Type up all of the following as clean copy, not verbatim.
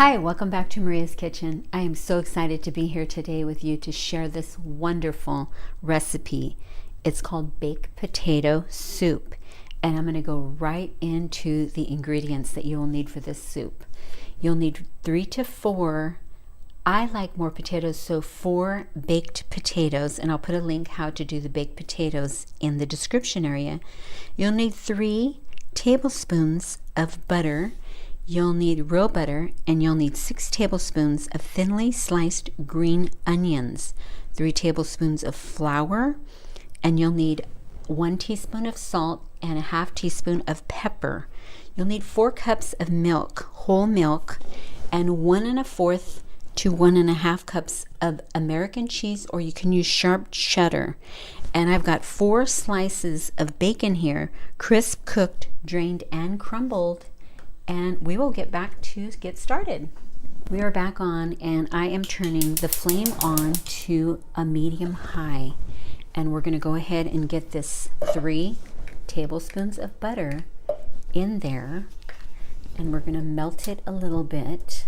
Hi, welcome back to Maria's Kitchen. I am so excited to be here today with you to share this wonderful recipe. It's called baked potato soup, and I'm going to go right into the ingredients that you will need for this soup. You'll need 3 to 4. I like more potatoes, so 4 baked potatoes, and I'll put a link how to do the baked potatoes in the description area. You'll need 3 tablespoons of butter. You'll need real butter, and you'll need 6 tablespoons of thinly sliced green onions, 3 tablespoons of flour, and you'll need 1 teaspoon of salt and a half teaspoon of pepper. You'll need 4 cups of milk, whole milk, and 1 1/4 to 1 1/2 cups of American cheese, or you can use sharp cheddar. And I've got 4 slices of bacon here, crisp, cooked, drained, and crumbled. And we will get back to get started. We are back on, and I am turning the flame on to a medium high. And we're going to go ahead and get this 3 tablespoons of butter in there. And we're going to melt it a little bit.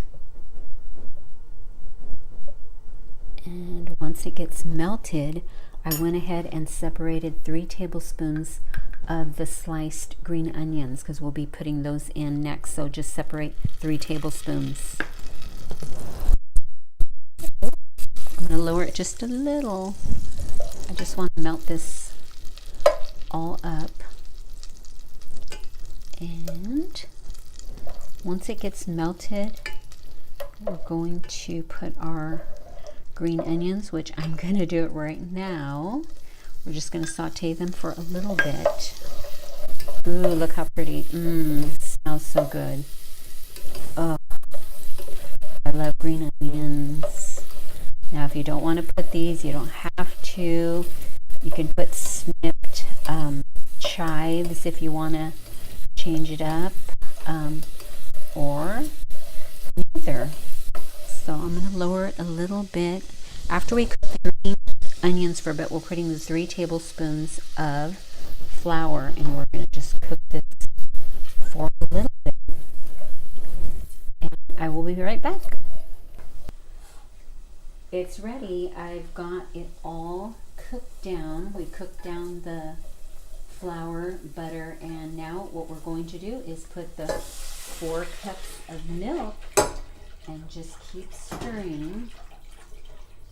And once it gets melted, I went ahead and separated 3 tablespoons of the sliced green onions, because we'll be putting those in next. So just separate 3 tablespoons. I'm going to lower it just a little. I just want to melt this all up. And once it gets melted, we're going to put our green onions, which I'm going to do it right now. We're just going to saute them for a little bit. Ooh, look how pretty. Smells so good. Oh, I love green onions. Now, if you don't want to put these, you don't have to. You can put snipped chives if you want to change it up, or neither. So I'm going to lower it a little bit. After we cook the green onions for a bit, we're putting the 3 tablespoons of flour, and we're going to just cook this for a little bit. And I will be right back. It's ready. I've got it all cooked down. We cooked down the flour, butter, and now what we're going to do is put the 4 cups of milk and just keep stirring.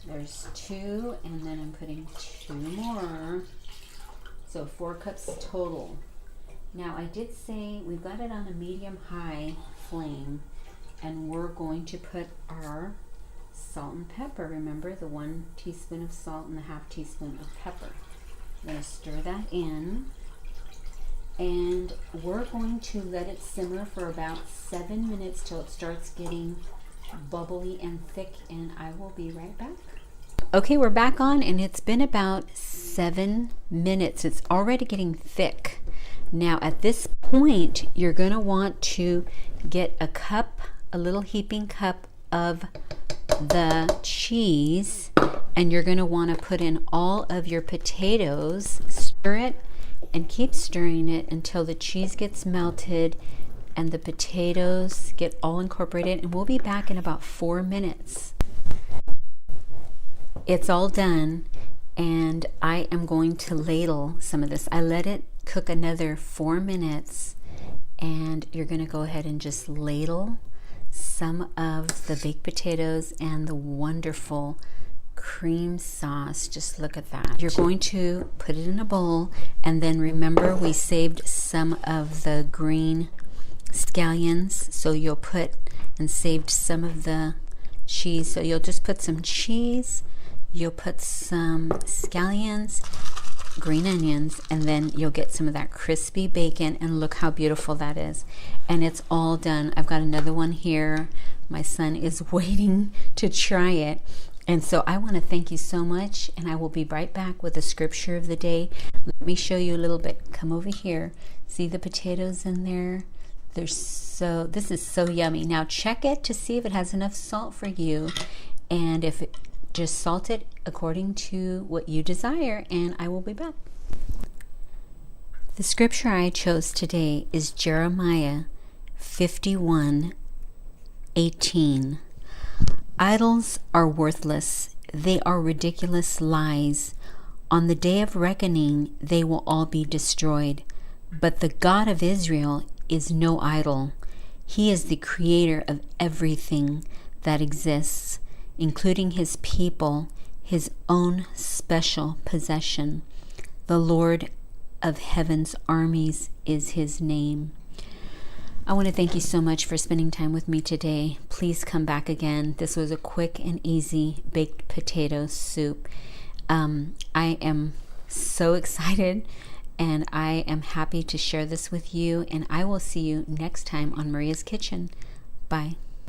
There's 2, and then I'm putting 2 more. So 4 cups total. Now I did say we've got it on a medium-high flame, and we're going to put our salt and pepper. Remember, the 1 teaspoon of salt and the half teaspoon of pepper. I'm going to stir that in, and we're going to let it simmer for about 7 minutes till it starts getting bubbly and thick, and I will be right back. Okay, we're back on, and it's been about 7 minutes. It's already getting thick. Now at this point, you're going to want to get a little heaping cup of the cheese, and you're going to want to put in all of your potatoes, stir it, and keep stirring it until the cheese gets melted and the potatoes get all incorporated, and we'll be back in about 4 minutes. It's all done, and I am going to ladle some of this. I let it cook another 4 minutes, and you're going to go ahead and just ladle some of the baked potatoes and the wonderful cream sauce. Just look at that. You're going to put it in a bowl, and then remember we saved some of the green scallions, so you'll put, and saved some of the cheese, so you'll just put some cheese, you'll put some scallions, green onions, and then you'll get some of that crispy bacon, and look how beautiful that is. And it's all done. I've got another one here. My son is waiting to try it. And so I want to thank you so much, and I will be right back with the scripture of the day. Let me show you a little bit. Come over here. See the potatoes in there? This is so yummy. Now check it to see if it has enough salt for you, and if it, just salt it according to what you desire, and I will be back. The scripture I chose today is Jeremiah 51, 18. Idols are worthless. They are ridiculous lies. On the day of reckoning, they will all be destroyed. But the God of Israel is no idol. He is the creator of everything that exists, including his people, his own special possession. The Lord of heaven's armies is his name. I want to thank you so much for spending time with me today. Please come back again. This was a quick and easy baked potato soup. I am so excited and I am happy to share this with you, and I will see you next time on Maria's Kitchen. Bye.